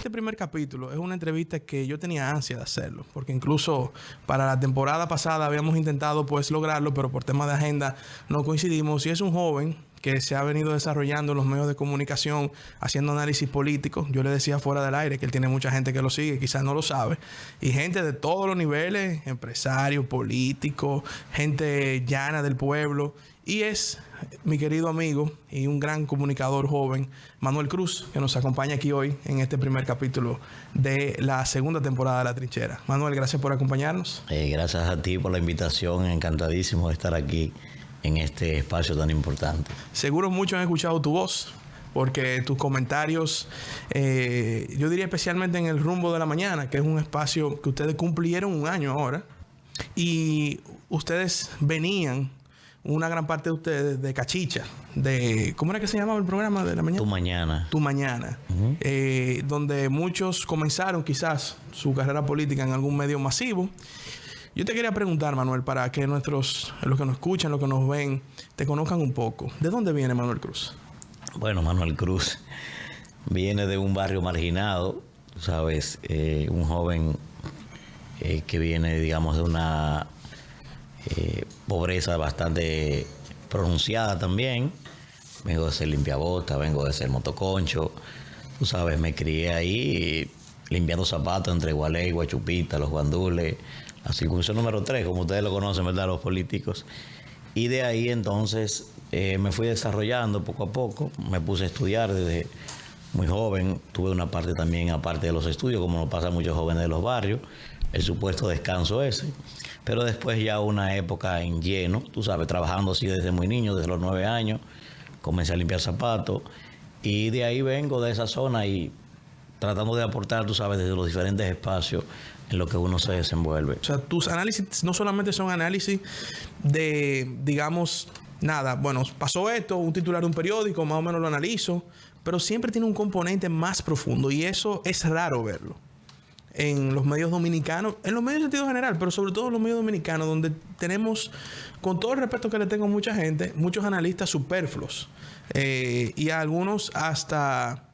este primer capítulo es una entrevista que yo tenía ansia de hacerlo, porque incluso para la temporada pasada habíamos intentado pues lograrlo, pero por temas de agenda no coincidimos. Y es un joven que se ha venido desarrollando en los medios de comunicación haciendo análisis político. Yo le decía fuera del aire que él tiene mucha gente que lo sigue, quizás no lo sabe, y gente de todos los niveles, empresarios, políticos, gente llana del pueblo. Y es mi querido amigo y un gran comunicador joven, Manuel Cruz, que nos acompaña aquí hoy en este primer capítulo de la segunda temporada de La Trinchera. Manuel, gracias por acompañarnos. Gracias a ti por la invitación. Encantadísimo de estar aquí en este espacio tan importante. Seguro muchos han escuchado tu voz, porque tus comentarios, yo diría especialmente en El Rumbo de la Mañana, que es un espacio que ustedes cumplieron un año ahora, y ustedes venían, una gran parte de ustedes, de Cachicha, de... ¿Cómo era que se llamaba el programa de la mañana? Tu Mañana. Tu Mañana. Donde muchos comenzaron quizás su carrera política en algún medio masivo. Yo te quería preguntar, Manuel, para que los que nos escuchan, los que nos ven, te conozcan un poco. ¿De dónde viene Manuel Cruz? Bueno, Manuel Cruz viene de un barrio marginado, ¿sabes? Un joven que viene, digamos, de una pobreza bastante pronunciada también. Vengo de ser limpiabota, vengo de ser motoconcho. Tú sabes, me crié ahí limpiando zapatos entre Gualey, Guachupita, Los Guandules, la circunvalación número 3, como ustedes lo conocen, ¿verdad? Los políticos. Y de ahí entonces me fui desarrollando poco a poco. Me puse a estudiar desde muy joven. Tuve una parte también, aparte de los estudios, como nos pasa a muchos jóvenes de los barrios, el supuesto descanso ese. Pero después ya una época en lleno, tú sabes, trabajando así desde muy niño, desde los 9 años, comencé a limpiar zapatos. Y de ahí vengo, de esa zona, y tratando de aportar, tú sabes, desde los diferentes espacios en lo que uno se desenvuelve. O sea, tus análisis no solamente son análisis de, digamos, nada, bueno, pasó esto, un titular de un periódico, más o menos lo analizo, pero siempre tiene un componente más profundo, y eso es raro verlo en los medios dominicanos, en los medios en sentido general, pero sobre todo en los medios dominicanos, donde tenemos, con todo el respeto que le tengo a mucha gente, muchos analistas superfluos, y a algunos hasta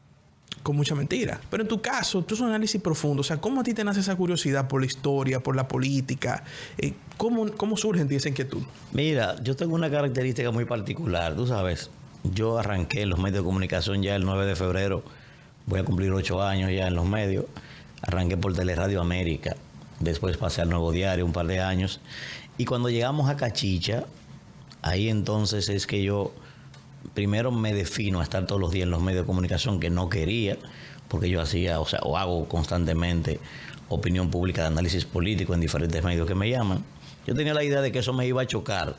con mucha mentira. Pero en tu caso, tú es un análisis profundo. O sea, ¿cómo a ti te nace esa curiosidad por la historia, por la política? ¿Cómo surge en ti esa inquietud? Mira, yo tengo una característica muy particular. Tú sabes, yo arranqué en los medios de comunicación ya el 9 de febrero. Voy a cumplir 8 años ya en los medios. Arranqué por Teleradio América. Después pasé al Nuevo Diario un par de años. Y cuando llegamos a Cachicha, ahí entonces es que yo primero me defino a estar todos los días en los medios de comunicación, que no quería, porque yo hacía, o hago constantemente opinión pública de análisis político en diferentes medios que me llaman. Yo tenía la idea de que eso me iba a chocar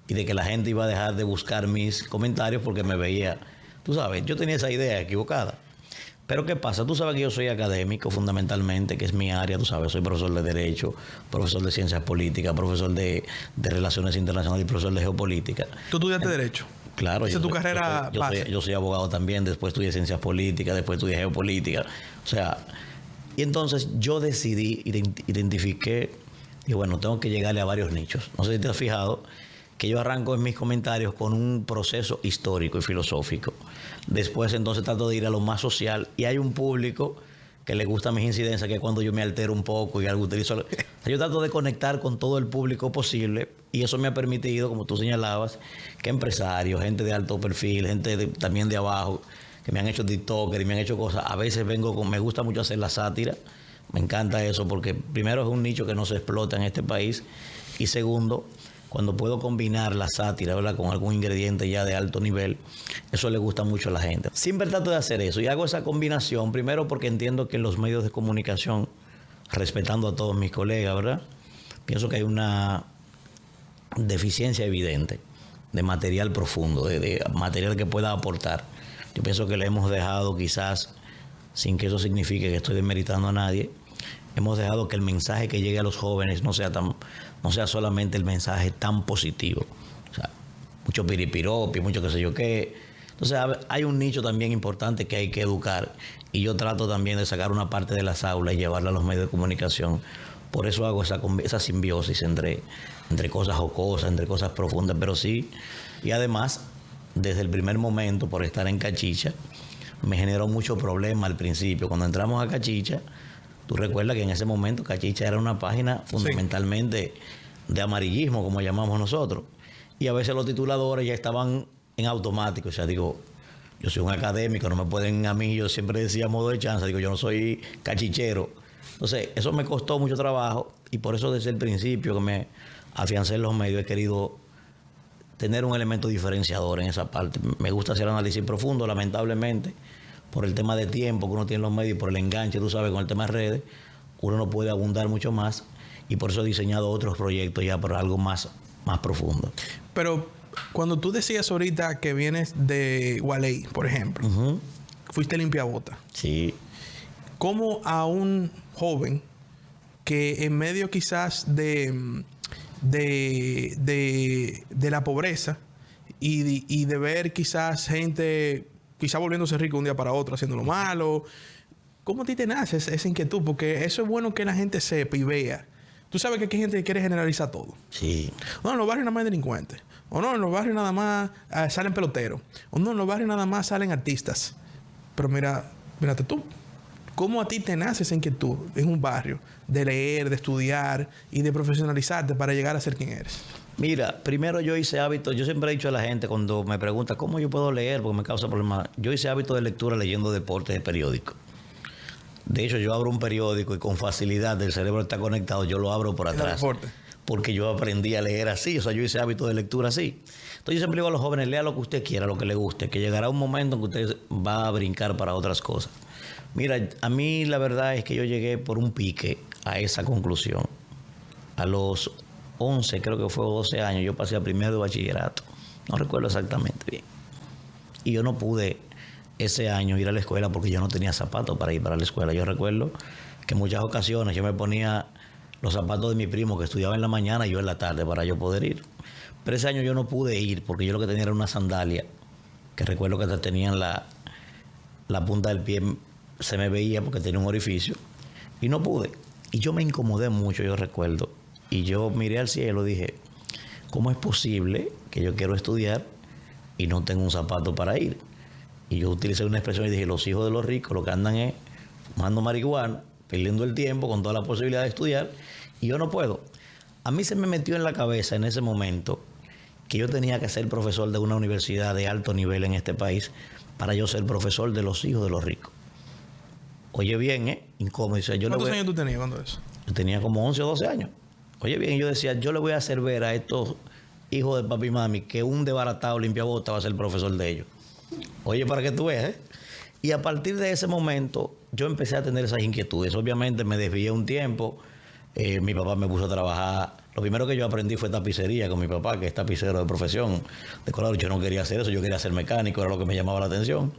y de que la gente iba a dejar de buscar mis comentarios porque me veía, tú sabes, yo tenía esa idea equivocada. Pero ¿qué pasa? Tú sabes que yo soy académico fundamentalmente, que es mi área, tú sabes, soy profesor de Derecho, profesor de Ciencias Políticas, profesor de Relaciones Internacionales y profesor de Geopolítica. ¿Tú estudiaste Derecho? Claro. ¿Esa es tu carrera base? Yo soy abogado también, después estudié Ciencias Políticas, después estudié Geopolítica. O sea, y entonces yo decidí, identifiqué, y bueno, tengo que llegarle a varios nichos. No sé si te has fijado que yo arranco en mis comentarios con un proceso histórico y filosófico. Después entonces trato de ir a lo más social, y hay un público que le gusta mis incidencias, que es cuando yo me altero un poco y algo utilizo. O sea, yo trato de conectar con todo el público posible, y eso me ha permitido, como tú señalabas, que empresarios, gente de alto perfil, gente también de abajo, que me han hecho TikToker y me han hecho cosas. A veces me gusta mucho hacer la sátira. Me encanta eso porque primero es un nicho que no se explota en este país, y segundo, cuando puedo combinar la sátira, ¿verdad?, con algún ingrediente ya de alto nivel, eso le gusta mucho a la gente. Siempre trato de hacer eso, y hago esa combinación, primero porque entiendo que en los medios de comunicación, respetando a todos mis colegas, ¿verdad?, pienso que hay una deficiencia evidente de material profundo, de material que pueda aportar. Yo pienso que le hemos dejado, quizás, sin que eso signifique que estoy demeritando a nadie, hemos dejado que el mensaje que llegue a los jóvenes no sea solamente el mensaje tan positivo. O sea, mucho piripiropi, mucho qué sé yo qué. Entonces hay un nicho también importante que hay que educar, y yo trato también de sacar una parte de las aulas y llevarla a los medios de comunicación. Por eso hago esa simbiosis entre cosas jocosas, entre cosas profundas, pero sí. Y además, desde el primer momento, por estar en Cachicha, me generó mucho problema al principio. Cuando entramos a Cachicha, tú recuerdas que en ese momento Cachicha era una página fundamentalmente de amarillismo, como llamamos nosotros. Y a veces los tituladores ya estaban en automático. O sea, digo, yo soy un académico, no me pueden a mí, yo siempre decía modo de chance, digo, yo no soy cachichero. Entonces, eso me costó mucho trabajo y por eso desde el principio que me afiancé en los medios he querido tener un elemento diferenciador en esa parte. Me gusta hacer análisis profundo, lamentablemente, por el tema de tiempo que uno tiene en los medios, por el enganche, tú sabes, con el tema de redes, uno no puede abundar mucho más y por eso he diseñado otros proyectos ya para algo más profundo. Pero cuando tú decías ahorita que vienes de Gualey, por ejemplo, fuiste limpiabota. Sí. ¿Cómo a un joven que en medio quizás de la pobreza y de ver quizás gente quizás volviéndose rico un día para otro haciendo lo malo, cómo a ti te nace esa inquietud? Porque eso es bueno que la gente sepa y vea. Tú sabes que aquí hay gente que quiere generalizar todo. Sí. No, en los barrios nada más hay delincuentes. O no, en los barrios nada más salen peloteros. O no, en los barrios nada más salen artistas. Pero mírate tú. ¿Cómo a ti te nace esa inquietud en un barrio de leer, de estudiar y de profesionalizarte para llegar a ser quien eres? Mira, primero yo hice hábito, yo siempre he dicho a la gente cuando me pregunta cómo yo puedo leer porque me causa problemas, yo hice hábito de lectura leyendo deportes de periódico. De hecho, yo abro un periódico y con facilidad el cerebro está conectado, yo lo abro por atrás. Porque yo aprendí a leer así, o sea, yo hice hábito de lectura así. Entonces yo siempre digo a los jóvenes, lea lo que usted quiera, lo que le guste, que llegará un momento en que usted va a brincar para otras cosas. Mira, a mí la verdad es que yo llegué por un pique a esa conclusión. A los 11, creo que fue 12 años, yo pasé a primero de bachillerato. No recuerdo exactamente bien. Y yo no pude ese año ir a la escuela porque yo no tenía zapatos para ir para la escuela. Yo recuerdo que en muchas ocasiones yo me ponía los zapatos de mi primo que estudiaba en la mañana y yo en la tarde para yo poder ir. Pero ese año yo no pude ir porque yo lo que tenía era una sandalia que recuerdo que tenían la punta del pie, se me veía porque tenía un orificio y no pude. Y yo me incomodé mucho, yo recuerdo. Y yo miré al cielo y dije, ¿cómo es posible que yo quiero estudiar y no tengo un zapato para ir? Y yo utilicé una expresión y dije, los hijos de los ricos lo que andan es fumando marihuana, perdiendo el tiempo con toda la posibilidad de estudiar, y yo no puedo. A mí se me metió en la cabeza en ese momento que yo tenía que ser profesor de una universidad de alto nivel en este país para yo ser profesor de los hijos de los ricos. Oye bien, incómodo. O sea, ¿Cuántos años tú tenías cuando eso? Yo tenía como 11 o 12 años. Oye bien, yo decía, yo le voy a hacer ver a estos hijos de papi y mami que un desbaratado limpiabota va a ser profesor de ellos. Oye, para que tú veas, Y a partir de ese momento, yo empecé a tener esas inquietudes. Obviamente me desvié un tiempo. Mi papá me puso a trabajar. Lo primero que yo aprendí fue tapicería con mi papá, que es tapicero de profesión, decorador. Yo no quería hacer eso, yo quería ser mecánico, era lo que me llamaba la atención.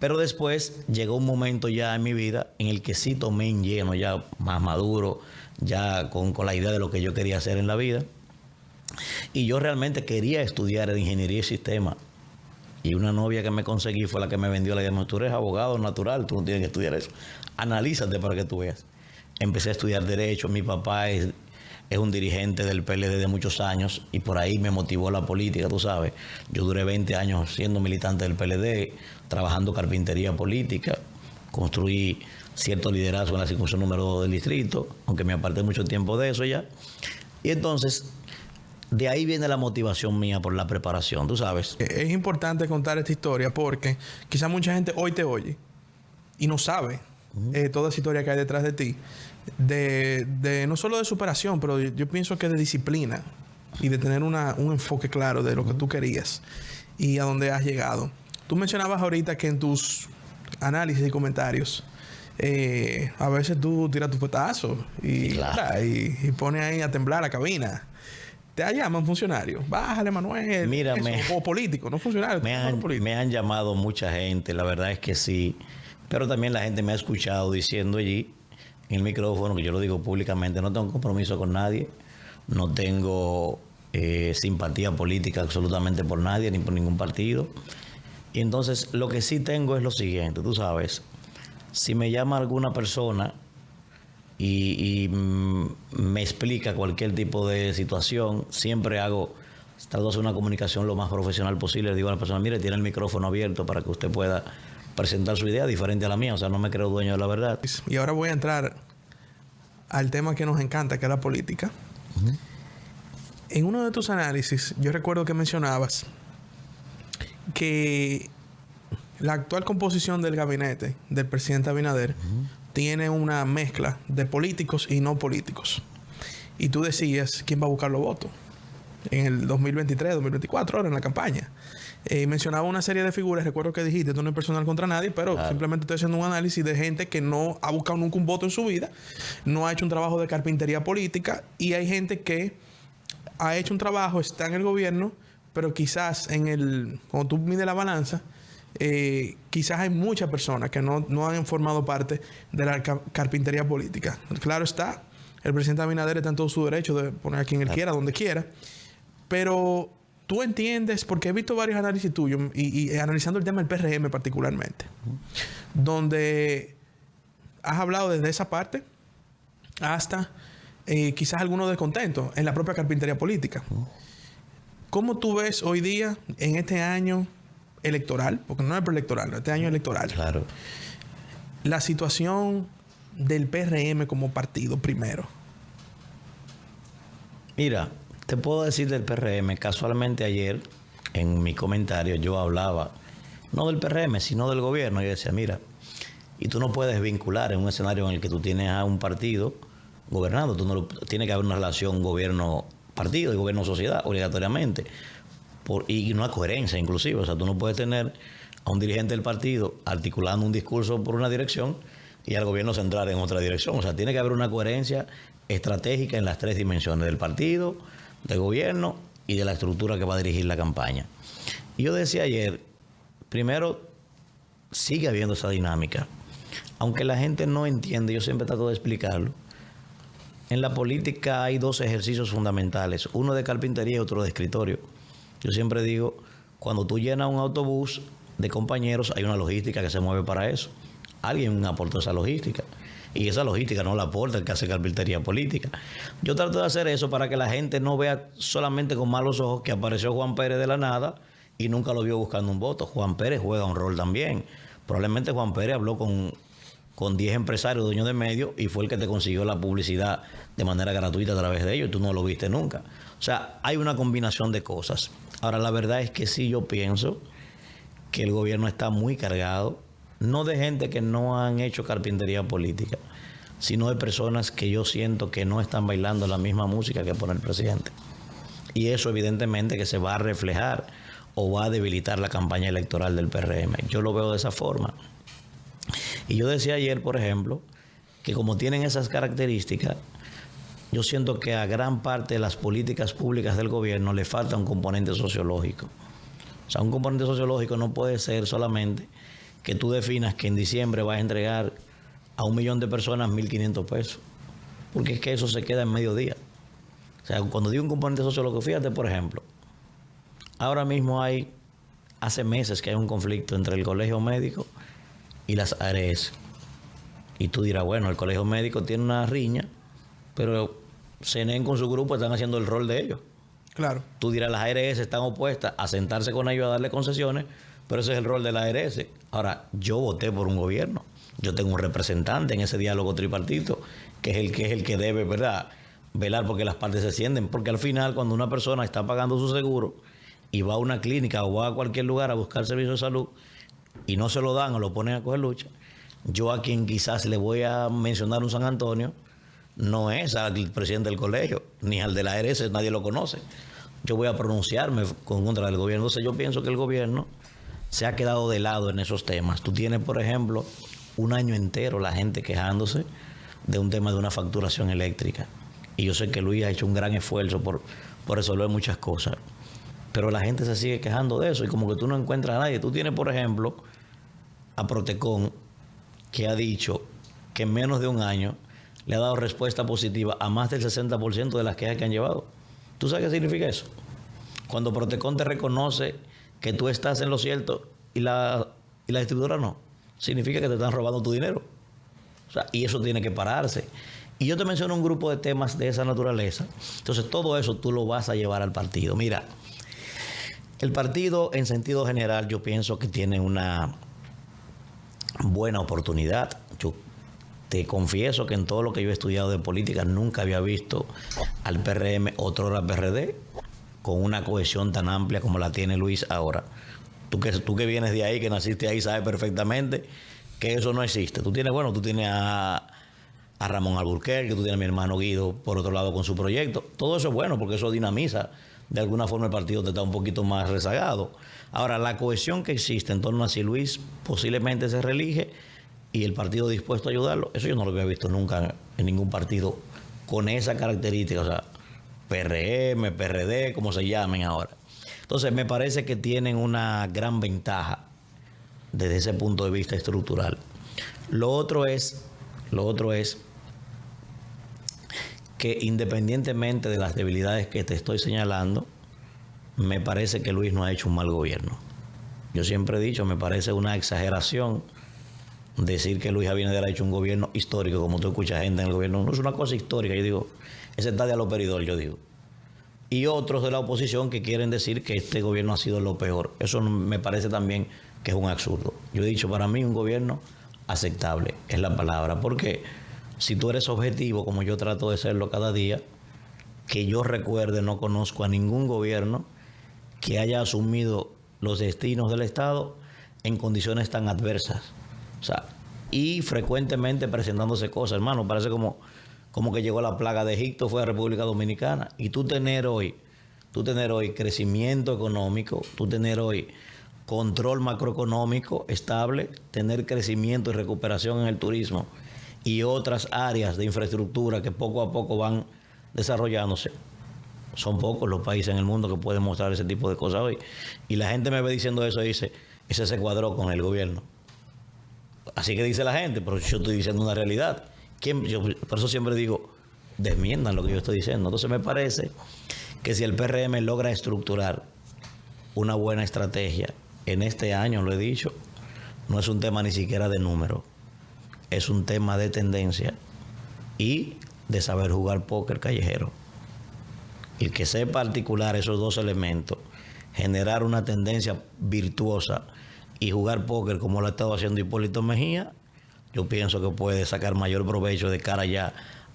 Pero después llegó un momento ya en mi vida en el que sí tomé en lleno, ya más maduro, ya con la idea de lo que yo quería hacer en la vida. Y yo realmente quería estudiar en ingeniería y sistemas. Y una novia que me conseguí fue la que me vendió la idea. Tú eres abogado natural, tú no tienes que estudiar eso. Analízate para que tú veas. Empecé a estudiar Derecho. Mi papá es un dirigente del PLD de muchos años y por ahí me motivó la política, tú sabes. Yo duré 20 años siendo militante del PLD, trabajando carpintería política. Construí cierto liderazgo en la circunscripción número 2 del distrito, aunque me aparté mucho tiempo de eso ya. Y entonces, de ahí viene la motivación mía por la preparación, tú sabes. Es importante contar esta historia porque quizá mucha gente hoy te oye y no sabe toda esa historia que hay detrás de ti. De no solo de superación, pero yo pienso que de disciplina y de tener un enfoque claro de lo que tú querías y a dónde has llegado. Tú mencionabas ahorita que en tus análisis y comentarios a veces tú tiras tu petazo y, claro, y pones ahí a temblar la cabina. Te llaman funcionario. Bájale, Manuel. Mira, o político, no funcionario. Me han llamado mucha gente, la verdad es que sí. Pero también la gente me ha escuchado diciendo allí en el micrófono, que yo lo digo públicamente, no tengo compromiso con nadie, no tengo simpatía política absolutamente por nadie, ni por ningún partido. Y entonces lo que sí tengo es lo siguiente, tú sabes, si me llama alguna persona y me explica cualquier tipo de situación, siempre trato de hacer una comunicación lo más profesional posible. Le digo a la persona, mire, tiene el micrófono abierto para que usted pueda presentar su idea diferente a la mía. O sea, no me creo dueño de la verdad. Y ahora voy a entrar al tema que nos encanta, que es la política. En uno de tus análisis, yo recuerdo que mencionabas que la actual composición del gabinete del presidente Abinader tiene una mezcla de políticos y no políticos. Y tú decías quién va a buscar los votos en el 2023, 2024, ahora en la campaña. Mencionaba una serie de figuras, recuerdo que dijiste, esto no es personal contra nadie, pero simplemente estoy haciendo un análisis de gente que no ha buscado nunca un voto en su vida, no ha hecho un trabajo de carpintería política, y hay gente que ha hecho un trabajo, está en el gobierno, pero quizás cuando tú mides la balanza, quizás hay muchas personas que no han formado parte de la carpintería política. Claro está, el presidente Abinader está en todo su derecho de poner a quien él quiera, donde quiera, pero tú entiendes, porque he visto varios análisis tuyos y analizando el tema del PRM particularmente, donde has hablado desde esa parte hasta quizás algunos descontentos en la propia carpintería política. ¿Cómo tú ves hoy día, en este año electoral, porque no es preelectoral, este año electoral, Claro. la situación del PRM como partido primero? Mira, te puedo decir del PRM. Casualmente ayer, en mi comentario, yo hablaba, no del PRM, sino del gobierno. Yo decía, mira, y tú no puedes vincular en un escenario en el que tú tienes a un partido gobernando. Tiene que haber una relación gobierno-partido y gobierno-sociedad, obligatoriamente. Y una coherencia, inclusive. O sea, tú no puedes tener a un dirigente del partido articulando un discurso por una dirección y al gobierno central en otra dirección. O sea, tiene que haber una coherencia estratégica en las tres dimensiones: del partido, del gobierno y de la estructura que va a dirigir la campaña. Y yo decía ayer, primero, sigue habiendo esa dinámica. Aunque la gente no entiende, yo siempre trato de explicarlo. En la política hay dos ejercicios fundamentales, uno de carpintería y otro de escritorio. Yo siempre digo, cuando tú llenas un autobús de compañeros, hay una logística que se mueve para eso. Alguien aportó esa logística. Y esa logística no la aporta el que hace carpintería política. Yo trato de hacer eso para que la gente no vea solamente con malos ojos que apareció Juan Pérez de la nada y nunca lo vio buscando un voto. Juan Pérez juega un rol también. Probablemente Juan Pérez habló con 10 empresarios, dueños de medios, y fue el que te consiguió la publicidad de manera gratuita a través de ellos, y tú no lo viste nunca. O sea, hay una combinación de cosas. Ahora, la verdad es que sí, yo pienso que el gobierno está muy cargado, no de gente que no han hecho carpintería política, sino de personas que yo siento que no están bailando la misma música que pone el presidente. Y eso evidentemente que se va a reflejar o va a debilitar la campaña electoral del PRM. Yo lo veo de esa forma. Y yo decía ayer, por ejemplo, que como tienen esas características, yo siento que a gran parte de las políticas públicas del gobierno le falta un componente sociológico. O sea, un componente sociológico no puede ser solamente que tú definas que en diciembre vas a entregar a 1 millón de personas 1.500 pesos. Porque es que eso se queda en mediodía. O sea, cuando digo un componente sociológico, fíjate, por ejemplo, ahora mismo hace meses que hay un conflicto entre el colegio médico y las ARS. Y tú dirás, bueno, el colegio médico tiene una riña, pero CNE con su grupo están haciendo el rol de ellos. Claro. Tú dirás, las ARS están opuestas a sentarse con ellos a darle concesiones, pero ese es el rol de la ARS. Ahora, yo voté por un gobierno. Yo tengo un representante en ese diálogo tripartito, que es el que debe, ¿verdad?, velar porque las partes se sienten. Porque al final, cuando una persona está pagando su seguro y va a una clínica o va a cualquier lugar a buscar servicio de salud y no se lo dan o lo ponen a coger lucha, yo a quien quizás le voy a mencionar un San Antonio no es al presidente del colegio, ni al de la ARS, nadie lo conoce. Yo voy a pronunciarme contra del gobierno. Entonces yo pienso que el gobierno se ha quedado de lado en esos temas. Tú tienes, por ejemplo, un año entero la gente quejándose de un tema de una facturación eléctrica. Y yo sé que Luis ha hecho un gran esfuerzo por resolver muchas cosas. Pero la gente se sigue quejando de eso y como que tú no encuentras a nadie. Tú tienes, por ejemplo, a Protecon, que ha dicho que en menos de un año le ha dado respuesta positiva a más del 60% de las quejas que han llevado. ¿Tú sabes qué significa eso? Cuando Protecon te reconoce que tú estás en lo cierto y la distribuidora no, significa que te están robando tu dinero. O sea, y eso tiene que pararse. Y yo te menciono un grupo de temas de esa naturaleza. Entonces, todo eso tú lo vas a llevar al partido. Mira, el partido, en sentido general, yo pienso que tiene una buena oportunidad. Yo te confieso que en todo lo que yo he estudiado de política nunca había visto al PRM, otrora PRD, con una cohesión tan amplia como la tiene Luis ahora. Tú que vienes de ahí, que naciste ahí, sabes perfectamente que eso no existe. Tú tienes a Ramón Alburquerque, tú tienes a mi hermano Guido, por otro lado, con su proyecto. Todo eso es bueno porque eso dinamiza. De alguna forma el partido te está un poquito más rezagado. Ahora, la cohesión que existe en torno a si Luis posiblemente se reelige y el partido dispuesto a ayudarlo, eso yo no lo había visto nunca en ningún partido con esa característica, o sea, PRM, PRD, como se llamen ahora. Entonces, me parece que tienen una gran ventaja desde ese punto de vista estructural. Lo otro es que independientemente de las debilidades que te estoy señalando, me parece que Luis no ha hecho un mal gobierno. Yo siempre he dicho, me parece una exageración decir que Luis Abinader ha hecho un gobierno histórico, como tú escuchas gente en el gobierno. No es una cosa histórica, yo digo, ese está de aloperidol, yo digo. Y otros de la oposición que quieren decir que este gobierno ha sido lo peor. Eso me parece también que es un absurdo. Yo he dicho, para mí un gobierno aceptable es la palabra, porque si tú eres objetivo, como yo trato de serlo cada día, que yo recuerde, no conozco a ningún gobierno que haya asumido los destinos del Estado en condiciones tan adversas. O sea, y frecuentemente presentándose cosas, hermano, parece como que llegó la plaga de Egipto, fue a República Dominicana. Y tú tener hoy crecimiento económico, tú tener hoy control macroeconómico estable, tener crecimiento y recuperación en el turismo y otras áreas de infraestructura que poco a poco van desarrollándose. Son pocos los países en el mundo que pueden mostrar ese tipo de cosas hoy. Y la gente me ve diciendo eso y dice, ese se cuadró con el gobierno. Así que dice la gente, pero yo estoy diciendo una realidad. Por eso siempre digo, desmientan lo que yo estoy diciendo. Entonces me parece que si el PRM logra estructurar una buena estrategia en este año, lo he dicho, no es un tema ni siquiera de número, es un tema de tendencia y de saber jugar póker callejero. El que sepa articular esos dos elementos, generar una tendencia virtuosa y jugar póker como lo ha estado haciendo Hipólito Mejía, yo pienso que puede sacar mayor provecho de cara ya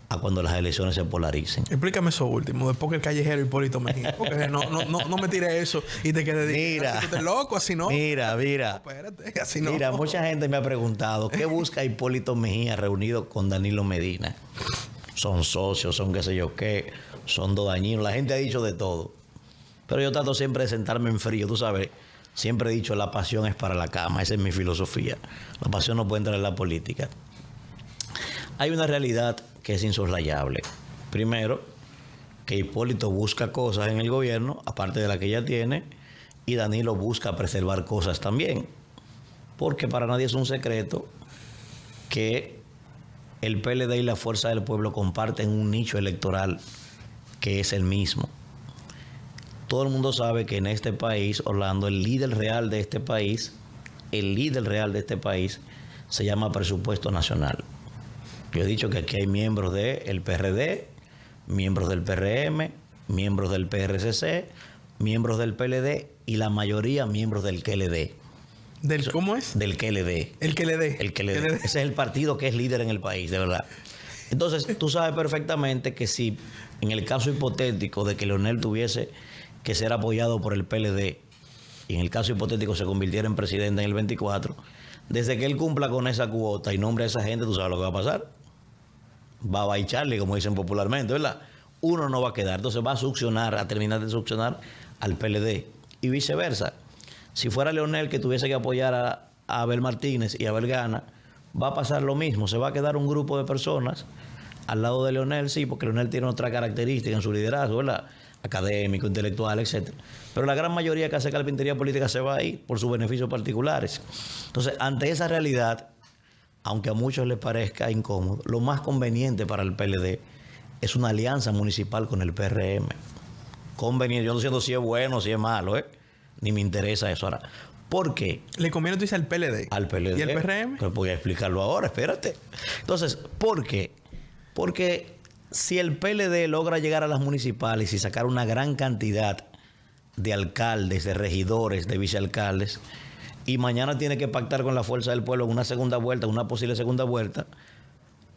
a cuando las elecciones se polaricen. Explícame eso último, de póker callejero y Hipólito Mejía. Porque no me tires eso y te quedes mira, así tú estás loco, así no. Mira. No, espérate, así no. Mira, mucha gente me ha preguntado, ¿qué busca Hipólito Mejía reunido con Danilo Medina? Son socios, son qué sé yo qué, son dos dañinos. La gente ha dicho de todo. Pero yo trato siempre de sentarme en frío, tú sabes. Siempre he dicho, la pasión es para la cama. Esa es mi filosofía. La pasión no puede entrar en la política. Hay una realidad que es insoslayable. Primero, que Hipólito busca cosas en el gobierno, aparte de la que ya tiene, y Danilo busca preservar cosas también. Porque para nadie es un secreto que el PLD y la Fuerza del Pueblo comparten un nicho electoral que es el mismo. Todo el mundo sabe que en este país, Orlando, el líder real de este país se llama Presupuesto Nacional. Yo he dicho que aquí hay miembros del PRD, miembros del PRM, miembros del PRCC, miembros del PLD y la mayoría miembros del QLD. ¿Cómo es? Del QLD. El QLD. El QLD. Ese es el partido que es líder en el país, de verdad. Entonces, tú sabes perfectamente que si en el caso hipotético de que Leonel tuviese que ser apoyado por el PLD y en el caso hipotético se convirtiera en presidente en el 24, desde que él cumpla con esa cuota y nombre a esa gente, tú sabes lo que va a pasar. Va a bailarle, como dicen popularmente, ¿verdad? Uno no va a quedar, entonces va a succionar, a terminar de succionar al PLD y viceversa. Si fuera Leonel que tuviese que apoyar a Abel Martínez y a Abel Gana, va a pasar lo mismo, se va a quedar un grupo de personas al lado de Leonel, sí, porque Leonel tiene otra característica en su liderazgo, ¿verdad? Académico, intelectual, etcétera. Pero la gran mayoría que hace carpintería política se va a ir por sus beneficios particulares. Entonces, ante esa realidad, aunque a muchos les parezca incómodo, lo más conveniente para el PLD es una alianza municipal con el PRM. Conveniente, yo no sé si es bueno o si es malo, ni me interesa eso ahora. ¿Por qué? ¿Le conviene, tú dices, al PLD? Al PLD. ¿Y al PRM? Pues voy a explicarlo ahora, espérate. Entonces, ¿por qué? Porque si el PLD logra llegar a las municipales y sacar una gran cantidad de alcaldes, de regidores, de vicealcaldes, y mañana tiene que pactar con la fuerza del pueblo en una segunda vuelta, una posible segunda vuelta,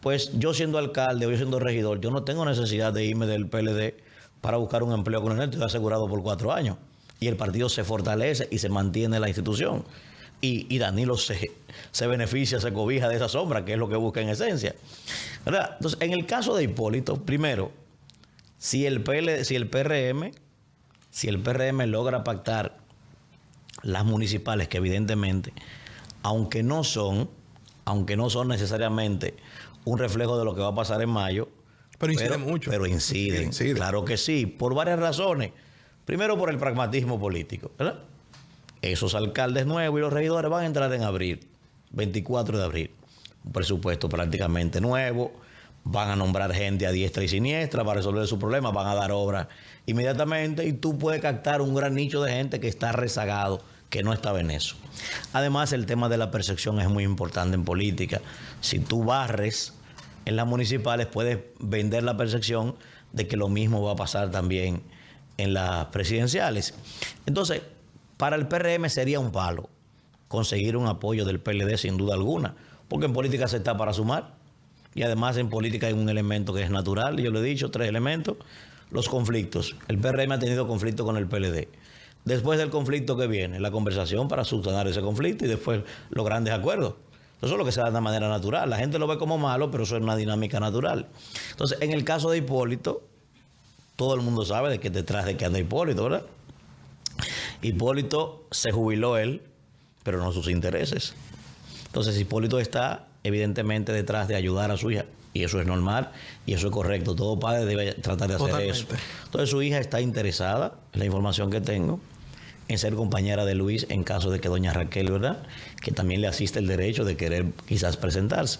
pues yo siendo alcalde o yo siendo regidor, yo no tengo necesidad de irme del PLD para buscar un empleo con él, estoy asegurado por 4 años. Y el partido se fortalece y se mantiene la institución. Y Danilo se beneficia, se cobija de esa sombra, que es lo que busca en esencia, ¿verdad? Entonces, en el caso de Hipólito, primero, si el PRM logra pactar las municipales, que evidentemente, aunque no son necesariamente un reflejo de lo que va a pasar en mayo, pero inciden mucho. Pero inciden, claro que sí, por varias razones. Primero, por el pragmatismo político, ¿verdad? Esos alcaldes nuevos y los regidores van a entrar en abril, 24 de abril. Un presupuesto prácticamente nuevo. Van a nombrar gente a diestra y siniestra para resolver sus problemas. Van a dar obras inmediatamente y tú puedes captar un gran nicho de gente que está rezagado, que no estaba en eso. Además, el tema de la percepción es muy importante en política. Si tú barres en las municipales, puedes vender la percepción de que lo mismo va a pasar también en las presidenciales. Entonces, para el PRM sería un palo conseguir un apoyo del PLD sin duda alguna, porque en política se está para sumar y además en política hay un elemento que es natural, yo lo he dicho, 3 elementos, los conflictos. El PRM ha tenido conflicto con el PLD. Después del conflicto que viene, la conversación para subsanar ese conflicto y después los grandes acuerdos. Eso es lo que se da de manera natural. La gente lo ve como malo, pero eso es una dinámica natural. Entonces, en el caso de Hipólito, todo el mundo sabe de que detrás de que anda Hipólito, ¿verdad? Hipólito se jubiló él, pero no sus intereses. Entonces, Hipólito está evidentemente detrás de ayudar a su hija. Y eso es normal y eso es correcto. Todo padre debe tratar de hacer eso. Entonces, su hija está interesada, en la información que tengo, en ser compañera de Luis en caso de que doña Raquel, ¿verdad?, que también le asiste el derecho de querer quizás presentarse,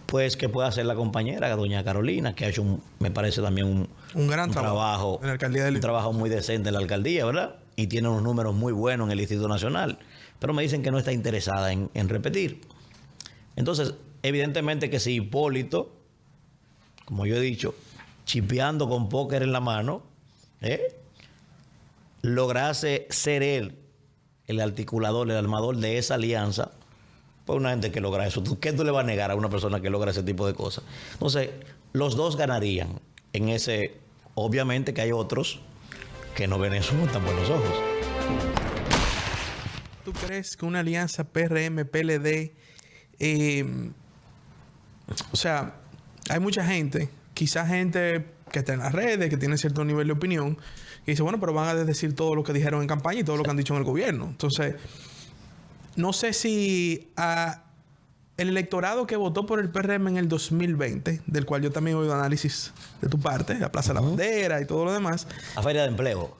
pues que pueda ser la compañera, doña Carolina, que ha hecho, me parece también un gran trabajo en la alcaldía un trabajo muy decente en la alcaldía, ¿verdad? Y tiene unos números muy buenos en el Instituto Nacional, pero me dicen que no está interesada en repetir. Entonces, evidentemente que si Hipólito, como yo he dicho, chipeando con póker en la mano, lograse ser él el articulador, el armador de esa alianza, pues una gente que logra eso. ¿Qué tú le vas a negar a una persona que logra ese tipo de cosas? Entonces, los dos ganarían en ese. Obviamente que hay otros que no ven eso con tan buenos ojos. ¿Tú crees que una alianza PRM-PLD, o sea, hay mucha gente, quizás gente que está en las redes, que tiene cierto nivel de opinión, que dice, bueno, pero van a decir todo lo que dijeron en campaña y todo lo que han dicho en el gobierno? Entonces, no sé si el electorado que votó por el PRM en el 2020, del cual yo también he oído análisis de tu parte, la Plaza de la Bandera y todo lo demás. La Feria de Empleo.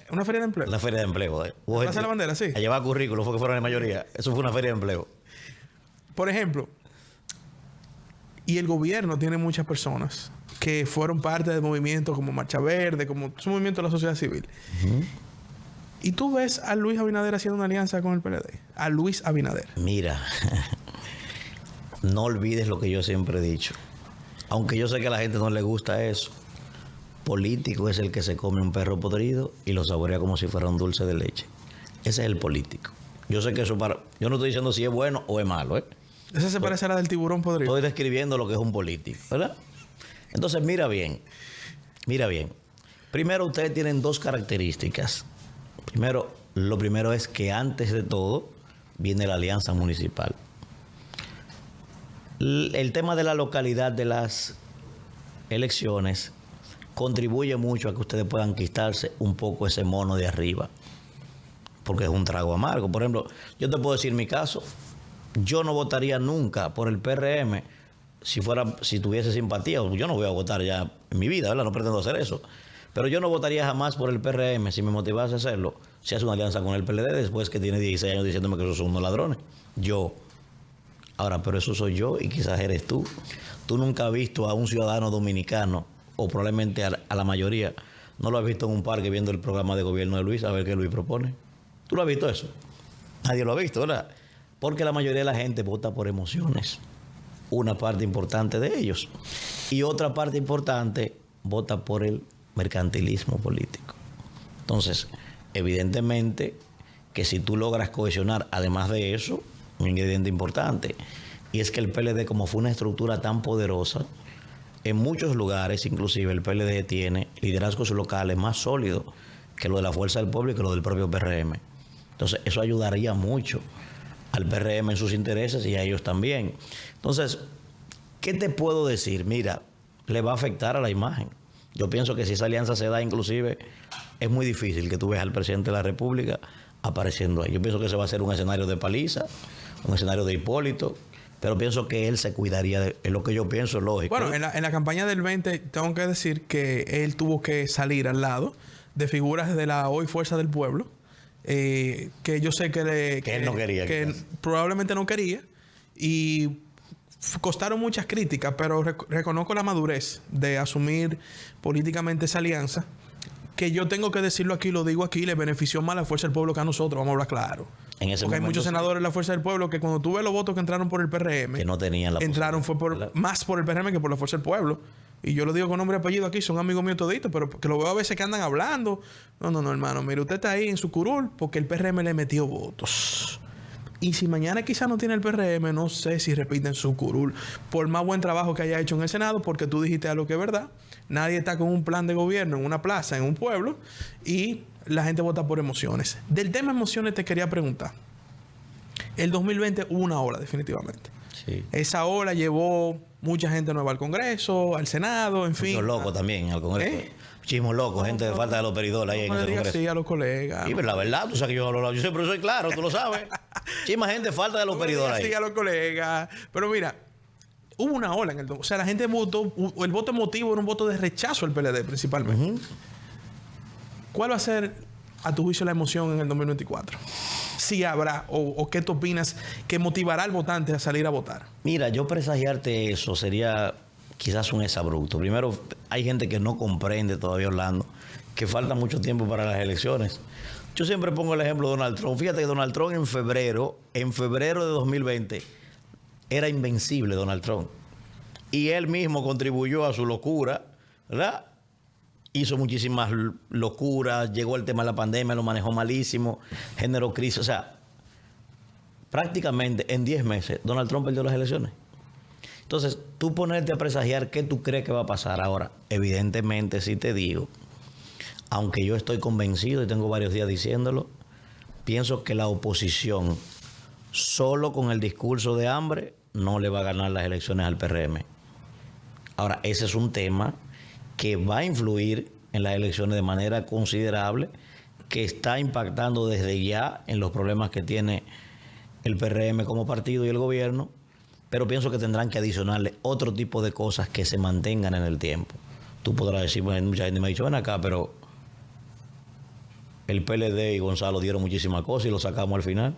¿Una feria de empleo? Una feria de empleo. ¿La Plaza de la Bandera, sí? A llevar currículos, fue que fueron la mayoría. Eso fue una feria de empleo. Por ejemplo, y el gobierno tiene muchas personas que fueron parte del movimiento como Marcha Verde, como un movimiento de la sociedad civil. ¿Y tú ves a Luis Abinader haciendo una alianza con el PLD? A Luis Abinader. Mira, no olvides lo que yo siempre he dicho. Aunque yo sé que a la gente no le gusta eso. Político es el que se come un perro podrido y lo saborea como si fuera un dulce de leche. Ese es el político. Yo sé que eso yo no estoy diciendo si es bueno o es malo, Ese se parece a la del tiburón podrido. Estoy describiendo lo que es un político, ¿verdad? Entonces, mira bien. Primero, ustedes tienen 2 características. Lo primero es que antes de todo viene la alianza municipal. El tema de la localidad de las elecciones contribuye mucho a que ustedes puedan quitarse un poco ese mono de arriba, porque es un trago amargo. Por ejemplo, yo te puedo decir mi caso. Yo no votaría nunca por el PRM si tuviese simpatía. Yo no voy a votar ya en mi vida, ¿verdad? No pretendo hacer eso. Pero yo no votaría jamás por el PRM si me motivase a hacerlo, si hace una alianza con el PLD después que tiene 16 años diciéndome que esos son unos ladrones. Ahora, pero eso soy yo y quizás eres tú. Tú nunca has visto a un ciudadano dominicano, o probablemente a la mayoría, no lo has visto en un parque viendo el programa de gobierno de Luis, a ver qué Luis propone. ¿Tú lo has visto eso? Nadie lo ha visto, ¿verdad? Porque la mayoría de la gente vota por emociones. Una parte importante de ellos. Y otra parte importante vota por el mercantilismo político. Entonces, evidentemente que si tú logras cohesionar, además de eso, un ingrediente importante, y es que el PLD, como fue una estructura tan poderosa, en muchos lugares, inclusive el PLD tiene liderazgos locales más sólidos que lo de la Fuerza del Pueblo y que lo del propio PRM. Entonces, eso ayudaría mucho al PRM en sus intereses y a ellos también. Entonces, ¿qué te puedo decir? Mira, le va a afectar a la imagen. Yo pienso que si esa alianza se da, inclusive, es muy difícil que tú veas al presidente de la República apareciendo ahí. Yo pienso que ese va a ser un escenario de Paliza, un escenario de Hipólito, pero pienso que él se cuidaría, es lo que yo pienso, lógico. Bueno, en la campaña del 20, tengo que decir que él tuvo que salir al lado de figuras de la hoy Fuerza del Pueblo, que yo sé que él no quería. Que probablemente no quería, y costaron muchas críticas, pero reconozco la madurez de asumir políticamente esa alianza, que yo tengo que decirlo aquí, lo digo aquí, le benefició más a la Fuerza del Pueblo que a nosotros, vamos a hablar claro. En ese Porque hay muchos momento, senadores de la Fuerza del Pueblo que cuando tú ves los votos que entraron por el PRM, que no tenían la entraron fue ¿verdad? más por el PRM que por la Fuerza del Pueblo. Y yo lo digo con nombre y apellido aquí, son amigos míos toditos, pero que lo veo a veces que andan hablando. No, hermano, mire, usted está ahí en su curul porque el PRM le metió votos. Y si mañana quizá no tiene el PRM, no sé si repiten su curul. Por más buen trabajo que haya hecho en el Senado, porque tú dijiste algo que es verdad. Nadie está con un plan de gobierno en una plaza, en un pueblo, y la gente vota por emociones. Del tema emociones te quería preguntar. El 2020 hubo una ola, definitivamente. Sí. Esa ola llevó mucha gente nueva al Congreso, al Senado, en fin. Muchos locos también al Congreso. Muchísimos locos, gente de falta de los peridolas ahí en ese Congreso. Sí, a los colegas. Sí, pero la verdad, tú sabes que yo siempre soy claro, tú lo sabes. Muchísima gente falta de los peridolas ahí. Sí, a los colegas. Pero mira, hubo una ola en el... O sea, la gente votó... El voto emotivo era un voto de rechazo al PLD, principalmente. ¿Cuál va a ser, a tu juicio, la emoción en el 2024? Si habrá, o qué tú opinas que motivará al votante a salir a votar. Mira, yo presagiarte eso sería quizás un exabrupto. Primero, hay gente que no comprende todavía, Orlando, que falta mucho tiempo para las elecciones. Yo siempre pongo el ejemplo de Donald Trump. Fíjate que Donald Trump en febrero de 2020, era invencible Donald Trump. Y él mismo contribuyó a su locura, ¿verdad? Hizo muchísimas locuras, llegó el tema de la pandemia, lo manejó malísimo, generó crisis. O sea, prácticamente en 10 meses Donald Trump perdió las elecciones. Entonces, tú ponerte a presagiar qué tú crees que va a pasar ahora. Evidentemente, sí te digo, aunque yo estoy convencido y tengo varios días diciéndolo, pienso que la oposición, solo con el discurso de hambre, no le va a ganar las elecciones al PRM. Ahora, ese es un tema que va a influir en las elecciones de manera considerable, que está impactando desde ya en los problemas que tiene el PRM como partido y el gobierno, pero pienso que tendrán que adicionarle otro tipo de cosas que se mantengan en el tiempo. Tú podrás decir, bueno, mucha gente me ha dicho, ven acá, pero el PLD y Gonzalo dieron muchísimas cosas y lo sacamos al final.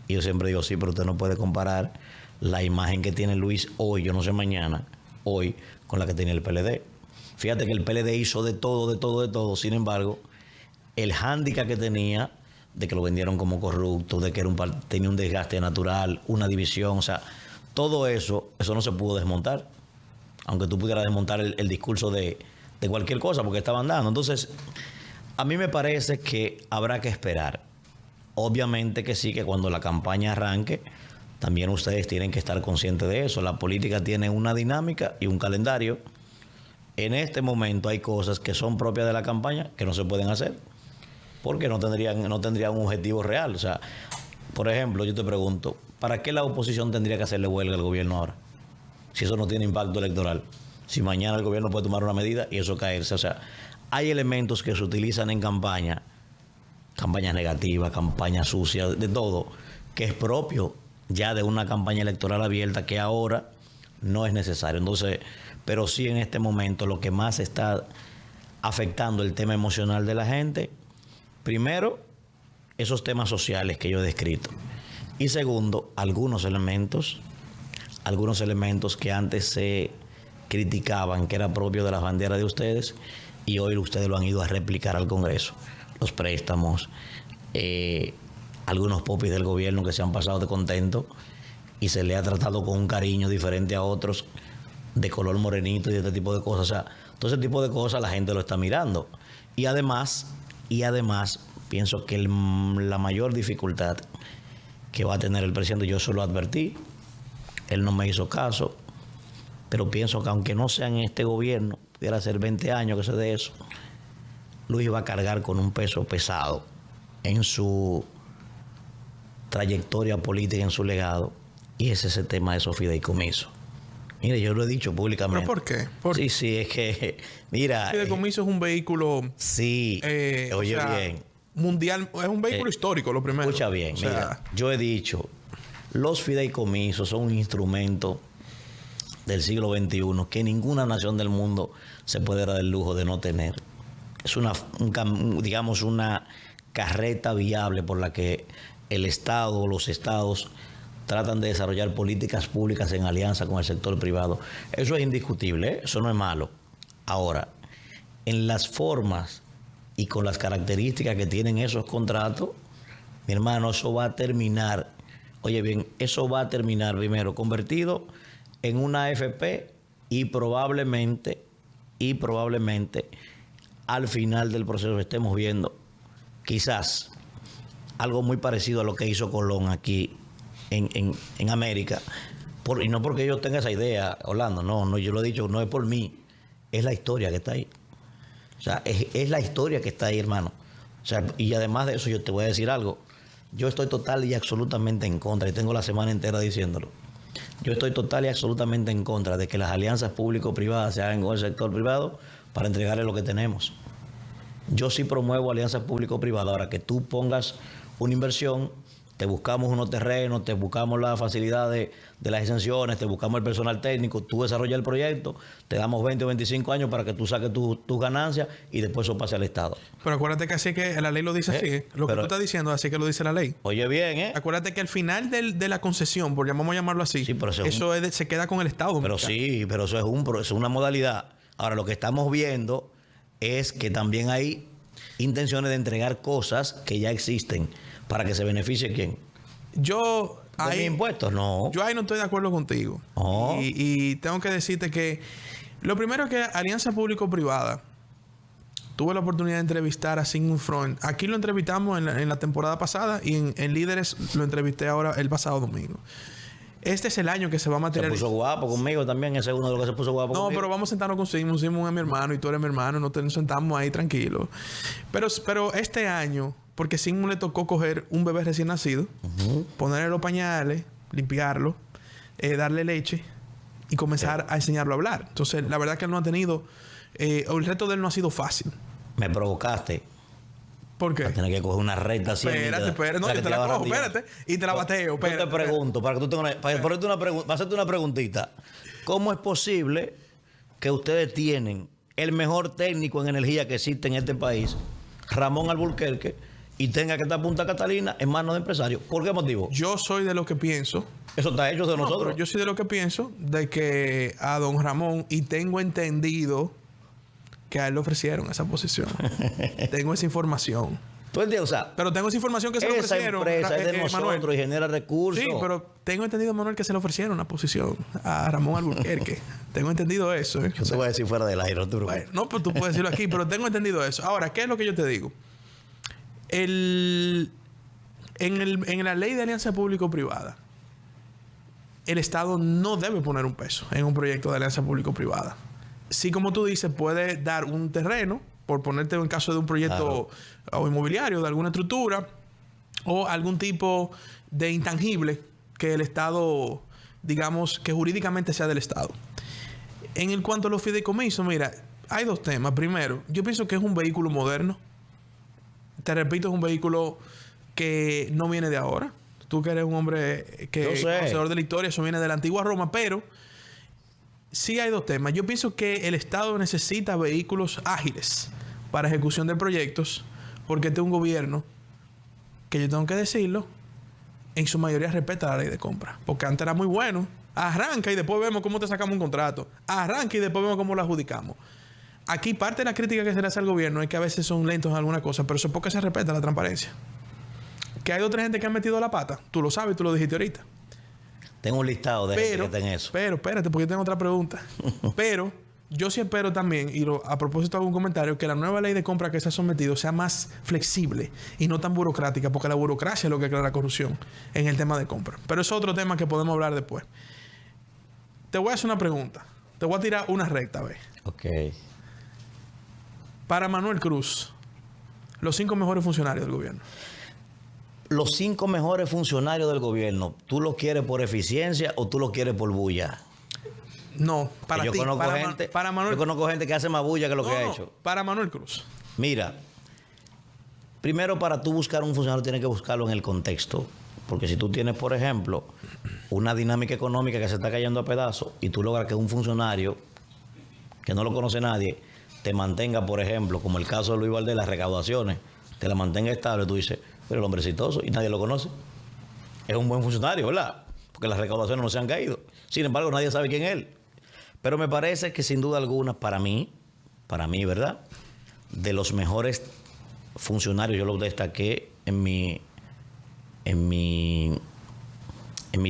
Y yo siempre digo, sí, pero usted no puede comparar la imagen que tiene Luis hoy, yo no sé mañana, hoy, con la que tenía el PLD. Fíjate que el PLD hizo de todo. Sin embargo, el hándicap que tenía de que lo vendieron como corrupto, de que era tenía un desgaste natural, una división, o sea, todo eso no se pudo desmontar. Aunque tú pudieras desmontar el discurso de cualquier cosa, porque estaban dando. Entonces, a mí me parece que habrá que esperar. Obviamente que sí, que cuando la campaña arranque, también ustedes tienen que estar conscientes de eso. La política tiene una dinámica y un calendario. En este momento hay cosas que son propias de la campaña que no se pueden hacer porque no tendrían un objetivo real. O sea, por ejemplo, yo te pregunto, ¿para qué la oposición tendría que hacerle huelga al gobierno ahora? Si eso no tiene impacto electoral. Si mañana el gobierno puede tomar una medida y eso caerse. O sea, hay elementos que se utilizan en campañas negativas, campañas sucias, de todo, que es propio ya de una campaña electoral abierta que ahora no es necesario. Entonces, pero sí en este momento lo que más está afectando el tema emocional de la gente, primero, esos temas sociales que yo he descrito. Y segundo, algunos elementos que antes se criticaban que era propio de las banderas de ustedes y hoy ustedes lo han ido a replicar al Congreso. Los préstamos, algunos popis del gobierno que se han pasado de contento y se le ha tratado con un cariño diferente a otros de color morenito y de este tipo de cosas. O sea, todo ese tipo de cosas la gente lo está mirando. Y además, pienso que la mayor dificultad que va a tener el presidente, yo se lo advertí, él no me hizo caso, pero pienso que aunque no sea en este gobierno, pudiera ser 20 años que se dé eso, Luis va a cargar con un peso pesado en su trayectoria política, en su legado, y es ese tema de esos fideicomisos. Mire, yo lo he dicho públicamente. ¿Pero por qué? Sí, es que, mira... El fideicomiso es un vehículo... Sí, oye bien. Mundial, es un vehículo histórico, lo primero. Escucha bien, mira, yo he dicho, los fideicomisos son un instrumento del siglo XXI que ninguna nación del mundo se puede dar el lujo de no tener. Es digamos, una carreta viable por la que el Estado o los estados tratan de desarrollar políticas públicas en alianza con el sector privado. Eso es indiscutible, ¿eh? Eso no es malo. Ahora, en las formas y con las características que tienen esos contratos, mi hermano, eso va a terminar, oye bien, eso va a terminar primero convertido en una AFP y probablemente al final del proceso estemos viendo quizás algo muy parecido a lo que hizo Colón aquí en América. Y no porque yo tenga esa idea, Orlando, no, yo lo he dicho, no es por mí, es la historia que está ahí. O sea, es la historia que está ahí, hermano. O sea, y además de eso, yo te voy a decir algo. Yo estoy total y absolutamente en contra, y tengo la semana entera diciéndolo. Yo estoy total y absolutamente en contra de que las alianzas público-privadas se hagan con el sector privado para entregarle lo que tenemos. Yo sí promuevo alianzas público-privadas. Ahora que tú pongas una inversión, te buscamos unos terrenos, te buscamos las facilidades de las exenciones, te buscamos el personal técnico, tú desarrollas el proyecto, te damos 20 o 25 años para que tú saques tus ganancias y después eso pase al Estado. Pero acuérdate que así que la ley lo dice así. Lo que tú estás diciendo, así que lo dice la ley. Oye bien, ¿eh? Acuérdate que al final de la concesión, porque vamos a llamarlo así, sí, pero eso se queda con el Estado. Pero sí, pero eso es una modalidad. Ahora, lo que estamos viendo es que también hay intenciones de entregar cosas que ya existen para que se beneficie quién. Yo ¿De mis impuestos? No. Yo ahí no estoy de acuerdo contigo. Oh. Y tengo que decirte que lo primero es que alianza público-privada, tuve la oportunidad de entrevistar a Sigmund Freud. Aquí lo entrevistamos en la temporada pasada y en Líderes lo entrevisté ahora el pasado domingo. Este es el año que se va a materializar. Se puso guapo conmigo también, ese es uno de los que se puso guapo conmigo. No, pero vamos a sentarnos con Sigmund. Sigmund es mi hermano y tú eres mi hermano. Nos sentamos ahí tranquilos. Pero este año, porque Sigmund le tocó coger un bebé recién nacido, ponerle los pañales, limpiarlo, darle leche y comenzar a enseñarlo a hablar. Entonces, la verdad que él no ha tenido... el reto de él no ha sido fácil. Me provocaste. ¿Por qué? Para tener que coger una recta así. Espérate. No, yo te la cojo, espérate. Y te la bateo, espérate. Yo te pregunto, para que tú tengas para hacerte una preguntita. ¿Cómo es posible que ustedes tienen el mejor técnico en energía que existe en este país, Ramón Alburquerque, y tenga que estar Punta Catalina en manos de empresarios? ¿Por qué motivo? Yo soy de lo que pienso. Eso está hecho de nosotros. Pero yo soy de lo que pienso de que a don Ramón, y tengo entendido que a él le ofrecieron esa posición. Tengo esa información. ¿Tú entiendes? O sea, pero tengo esa información que se le ofrecieron. Esa empresa es de nosotros, Manuel, y genera recursos. Sí, pero tengo entendido, Manuel, que se le ofrecieron una posición a Ramón Alburquerque. Tengo entendido eso. Yo te voy a decir fuera del aire. No, pues tú puedes decirlo aquí, pero tengo entendido eso. Ahora, ¿qué es lo que yo te digo? En la ley de alianza público-privada, el Estado no debe poner un peso en un proyecto de alianza público-privada. Sí, como tú dices, puede dar un terreno, por ponerte en caso de un proyecto o inmobiliario, de alguna estructura, o algún tipo de intangible que el Estado, digamos, que jurídicamente sea del Estado. En cuanto a los fideicomisos, mira, hay dos temas. Primero, yo pienso que es un vehículo moderno. Te repito, es un vehículo que no viene de ahora. Tú que eres un hombre que es conocedor de la historia, eso viene de la antigua Roma, pero sí hay dos temas. Yo pienso que el Estado necesita vehículos ágiles para ejecución de proyectos, porque este es un gobierno que, yo tengo que decirlo, en su mayoría respeta la ley de compra. Porque antes era muy bueno. Arranca y después vemos cómo te sacamos un contrato. Arranca y después vemos cómo lo adjudicamos. Aquí parte de la crítica que se le hace al gobierno es que a veces son lentos en alguna cosa, pero eso es porque se respeta la transparencia. Que hay otra gente que ha metido la pata. Tú lo sabes, tú lo dijiste ahorita. Tengo un listado de gente que está en eso. Pero, espérate, porque yo tengo otra pregunta. Pero yo sí espero también, a propósito de algún comentario, que la nueva ley de compra que se ha sometido sea más flexible y no tan burocrática, porque la burocracia es lo que crea la corrupción en el tema de compra. Pero eso es otro tema que podemos hablar después. Te voy a hacer una pregunta. Te voy a tirar una recta, ¿ves? Ok. Para Manuel Cruz, los 5 mejores funcionarios del gobierno. Los 5 mejores funcionarios del gobierno, ¿tú los quieres por eficiencia o tú los quieres por bulla? No, para yo ti. conozco Para Manuel, yo conozco gente que hace más bulla que lo que ha no, hecho. Para Manuel Cruz. Mira, primero para tú buscar un funcionario tienes que buscarlo en el contexto. Porque si tú tienes, por ejemplo, una dinámica económica que se está cayendo a pedazos y tú logras que un funcionario que no lo conoce nadie te mantenga, por ejemplo, como el caso de Luis Valdés, las recaudaciones, te la mantenga estable, tú dices, pero el hombre es exitoso y nadie lo conoce. Es un buen funcionario, ¿verdad? Porque las recaudaciones no se han caído. Sin embargo, nadie sabe quién es él. Pero me parece que sin duda alguna, para mí, ¿verdad? De los mejores funcionarios, yo los destaqué en mi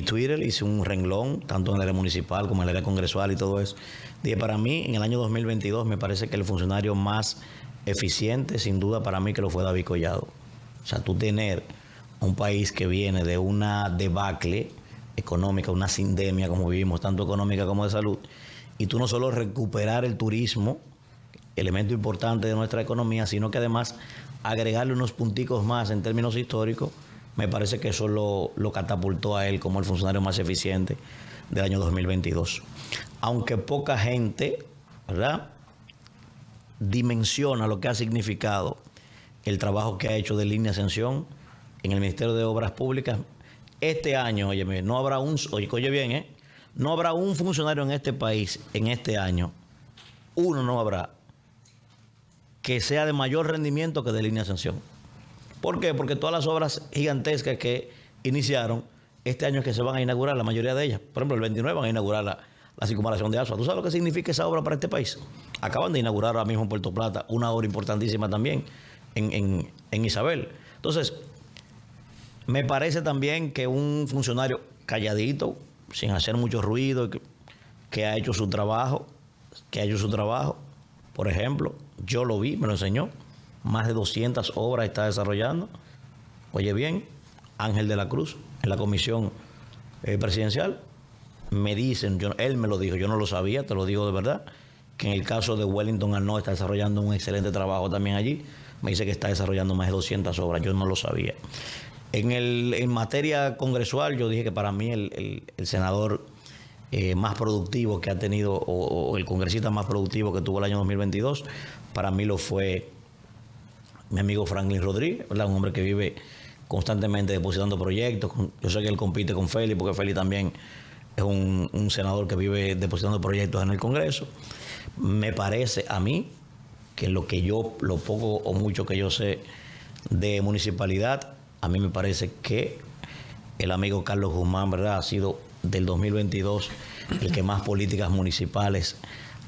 Twitter, hice un renglón, tanto en el área municipal como en el área congresual y todo eso. Dije, para mí, en el año 2022, me parece que el funcionario más eficiente, sin duda, para mí, que lo fue David Collado. O sea, tú tener un país que viene de una debacle económica, una sindemia, como vivimos, tanto económica como de salud, y tú no solo recuperar el turismo, elemento importante de nuestra economía, sino que además agregarle unos punticos más en términos históricos, me parece que eso lo catapultó a él como el funcionario más eficiente del año 2022. Aunque poca gente, ¿verdad?, dimensiona lo que ha significado el trabajo que ha hecho de Línea Ascensión en el Ministerio de Obras Públicas. Este año, óyeme, no habrá oye bien, no habrá un funcionario en este país, en este año, uno no habrá, que sea de mayor rendimiento que de Línea Ascensión. ¿Por qué? Porque todas las obras gigantescas que iniciaron, este año es que se van a inaugurar, la mayoría de ellas. Por ejemplo, el 29 van a inaugurar la circunvalación de Asua. ¿Tú sabes lo que significa esa obra para este país? Acaban de inaugurar ahora mismo en Puerto Plata una obra importantísima también en Isabel. Entonces, me parece también que un funcionario calladito, sin hacer mucho ruido, que ha hecho su trabajo, por ejemplo, yo lo vi, me lo enseñó, más de 200 obras está desarrollando. Oye bien, Ángel de la Cruz, en la comisión presidencial, me dicen, él me lo dijo, yo no lo sabía, te lo digo de verdad, que en el caso de Wellington Arnaud está desarrollando un excelente trabajo también allí. Me dice que está desarrollando más de 200 obras, yo no lo sabía. En materia congresual, yo dije que para mí el senador más productivo que ha tenido, o el congresista más productivo que tuvo el año 2022, para mí lo fue mi amigo Franklin Rodríguez, ¿verdad? Un hombre que vive constantemente depositando proyectos. Yo sé que él compite con Félix, porque Félix también es un senador que vive depositando proyectos en el Congreso. Me parece a mí que lo poco o mucho que yo sé de municipalidad, a mí me parece que el amigo Carlos Guzmán, ¿verdad?, ha sido del 2022 el que más políticas municipales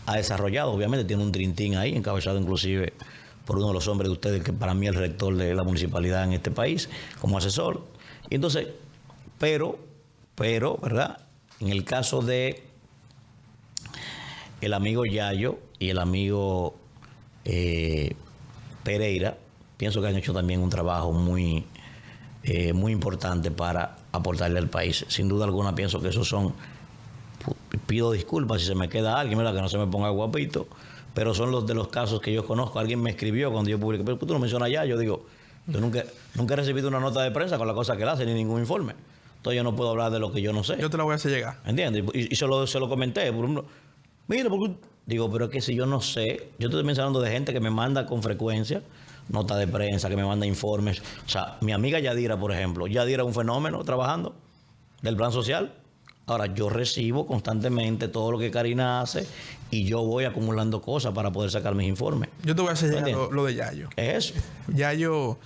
ha desarrollado. Obviamente tiene un trintín ahí, encabezado inclusive por uno de los hombres de ustedes, que para mí es el rector de la municipalidad en este país, como asesor. Y entonces, pero, ¿verdad?, en el caso de el amigo Yayo y el amigo Pereira, pienso que han hecho también un trabajo muy importante para aportarle al país. Sin duda alguna pienso que esos son, pido disculpas si se me queda alguien, ¿verdad?, que no se me ponga guapito, pero son los de los casos que yo conozco. Alguien me escribió cuando yo publiqué, pero tú no mencionas ya, yo digo, yo nunca he recibido una nota de prensa con la cosa que él hace, ni ningún informe. Entonces yo no puedo hablar de lo que yo no sé. Yo te la voy a hacer llegar. ¿Entiendes? Y se lo comenté. Por ejemplo, mira, porque digo, pero es que si yo no sé, yo estoy mencionando de gente que me manda con frecuencia notas de prensa, que me manda informes. O sea, mi amiga Yadira, por ejemplo, Yadira es un fenómeno trabajando del plan social. Ahora, yo recibo constantemente todo lo que Karina hace y yo voy acumulando cosas para poder sacar mis informes. Yo te voy a hacer llegar lo de Yayo. ¿Es eso? Yayo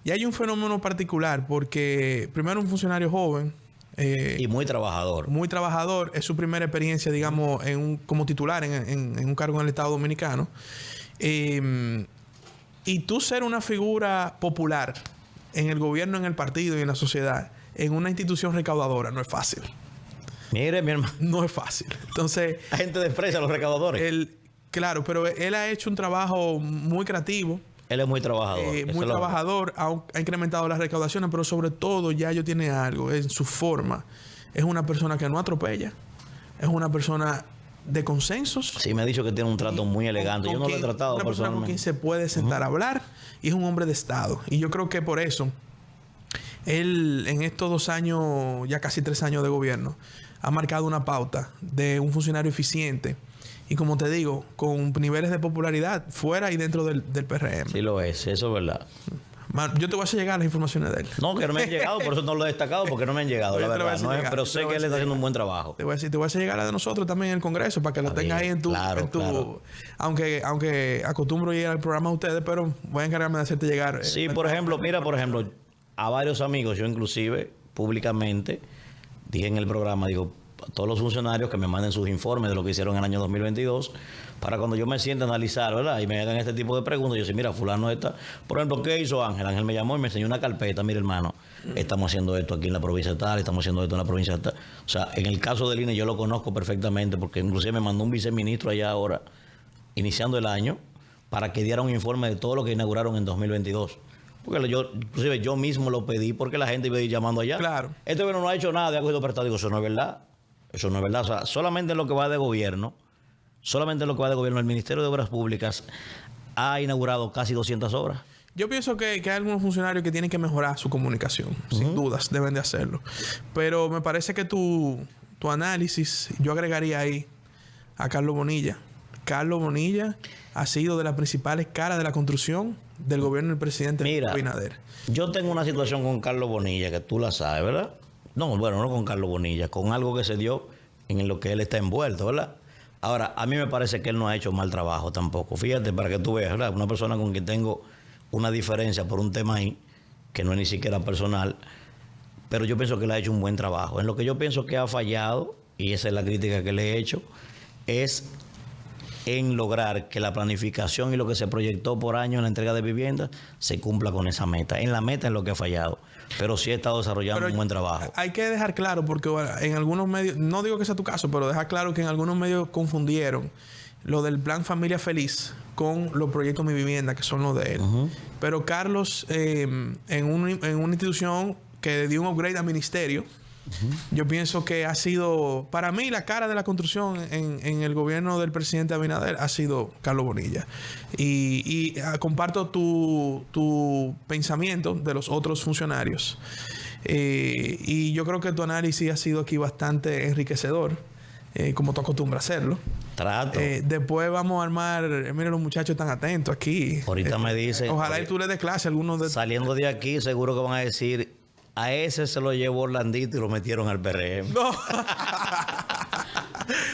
hay un fenómeno particular porque primero un funcionario joven. Y muy trabajador. Muy trabajador. Es su primera experiencia, digamos, como titular en un cargo en el Estado Dominicano. Y tú ser una figura popular en el gobierno, en el partido y en la sociedad, en una institución recaudadora, no es fácil. Mire, mi hermano. No es fácil. Entonces... La gente desprecia a los recaudadores. Claro, pero él ha hecho un trabajo muy creativo. Él es muy trabajador. Muy trabajador. Ha incrementado las recaudaciones, pero sobre todo Yayo tiene algo en su forma. Es una persona que no atropella. Es una persona de consensos. Sí, me ha dicho que tiene un trato muy elegante. Yo no lo he tratado una persona con quien se puede sentar a hablar, y es un hombre de Estado. Y yo creo que por eso él, en estos 2 años, ya casi 3 años de gobierno, ha marcado una pauta de un funcionario eficiente y, como te digo, con niveles de popularidad fuera y dentro del PRM. Sí lo es, eso es verdad. Yo te voy a hacer llegar las informaciones de él. No, que no me han llegado, por eso no lo he destacado, porque no me han llegado, la verdad. No es, pero sé que él está haciendo un buen trabajo. Te voy a hacer llegar la de nosotros también en el Congreso, para que lo tengas ahí en tu... Claro. Aunque acostumbro ir al programa de ustedes, pero voy a encargarme de hacerte llegar. Sí, por ejemplo, a varios amigos, yo inclusive, públicamente, dije en el programa, digo, a todos los funcionarios que me manden sus informes de lo que hicieron en el año 2022, para cuando yo me sienta a analizar, ¿verdad? Y me hagan este tipo de preguntas, yo sé, mira, fulano está... Por ejemplo, ¿qué hizo Ángel? Ángel me llamó y me enseñó una carpeta. Mira, hermano, estamos haciendo esto aquí en la provincia tal, estamos haciendo esto en la provincia tal. O sea, en el caso del INE yo lo conozco perfectamente, porque inclusive me mandó un viceministro allá ahora, iniciando el año, para que diera un informe de todo lo que inauguraron en 2022. Porque inclusive yo mismo lo pedí, porque la gente iba a ir llamando allá. Claro. Este gobierno no ha hecho nada, ha cogido prestado. Digo, eso no es verdad. Eso no es verdad. O sea, solamente en lo que va de gobierno, el Ministerio de Obras Públicas ha inaugurado casi 200 obras. Yo pienso que hay algunos funcionarios que tienen que mejorar su comunicación. Sin dudas, deben de hacerlo. Pero me parece que tu análisis, yo agregaría ahí a Carlos Bonilla. Carlos Bonilla ha sido de las principales caras de la construcción del gobierno del presidente Abinader. Yo tengo una situación con Carlos Bonilla, que tú la sabes, ¿verdad? No, bueno, no con Carlos Bonilla, con algo que se dio en lo que él está envuelto, ¿verdad? Ahora, a mí me parece que él no ha hecho mal trabajo tampoco. Fíjate, para que tú veas, ¿verdad? Una persona con quien tengo una diferencia por un tema ahí, que no es ni siquiera personal, pero yo pienso que él ha hecho un buen trabajo. En lo que yo pienso que ha fallado, y esa es la crítica que le he hecho, es en lograr que la planificación y lo que se proyectó por año en la entrega de viviendas se cumpla con esa meta. En la meta es lo que ha fallado, pero sí ha estado desarrollando un buen trabajo. Hay que dejar claro, porque en algunos medios, no digo que sea tu caso, pero dejar claro que en algunos medios confundieron lo del plan Familia Feliz con los proyectos Mi Vivienda, que son los de él. Pero Carlos, en una institución que dio un upgrade al ministerio, yo pienso que ha sido, para mí, la cara de la construcción en el gobierno del presidente Abinader ha sido Carlos Bonilla. Y comparto tu pensamiento de los otros funcionarios. Y yo creo que tu análisis ha sido aquí bastante enriquecedor, como tú acostumbras a hacerlo. Trato. Después vamos a armar... Mira, los muchachos están atentos aquí. Ahorita me dicen... Ojalá y tú le des clase a algunos de... Saliendo de aquí, seguro que van a decir... A ese se lo llevó Orlandito y lo metieron al PRM.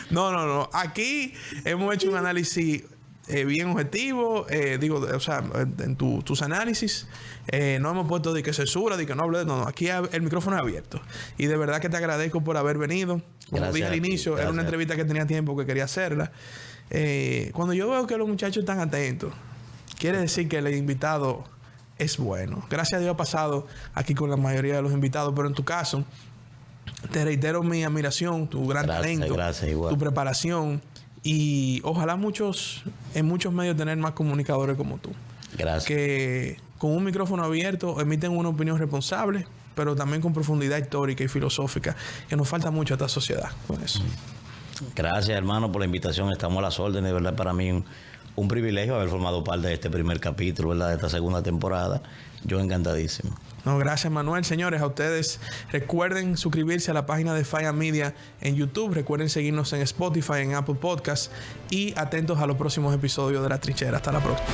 No. Aquí hemos hecho un análisis bien objetivo. En tus análisis no hemos puesto de que censura, de que no hable. No. Aquí el micrófono es abierto. Y de verdad que te agradezco por haber venido. Como dije al inicio, era una entrevista que tenía tiempo que quería hacerla. Cuando yo veo que los muchachos están atentos, quiere decir que el invitado es bueno. Gracias a Dios ha pasado aquí con la mayoría de los invitados, pero en tu caso, te reitero mi admiración, tu gran talento, tu preparación, y ojalá en muchos medios tener más comunicadores como tú. Gracias. Que con un micrófono abierto emiten una opinión responsable, pero también con profundidad histórica y filosófica, que nos falta mucho a esta sociedad con eso. Gracias, hermano, por la invitación. Estamos a las órdenes, de verdad, para mí un privilegio haber formado parte de este primer capítulo, ¿verdad?, de esta segunda temporada. Yo encantadísimo. No, gracias, Manuel. Señores, a ustedes recuerden suscribirse a la página de Falla Media en YouTube. Recuerden seguirnos en Spotify, en Apple Podcasts, y atentos a los próximos episodios de La Trinchera. Hasta la próxima.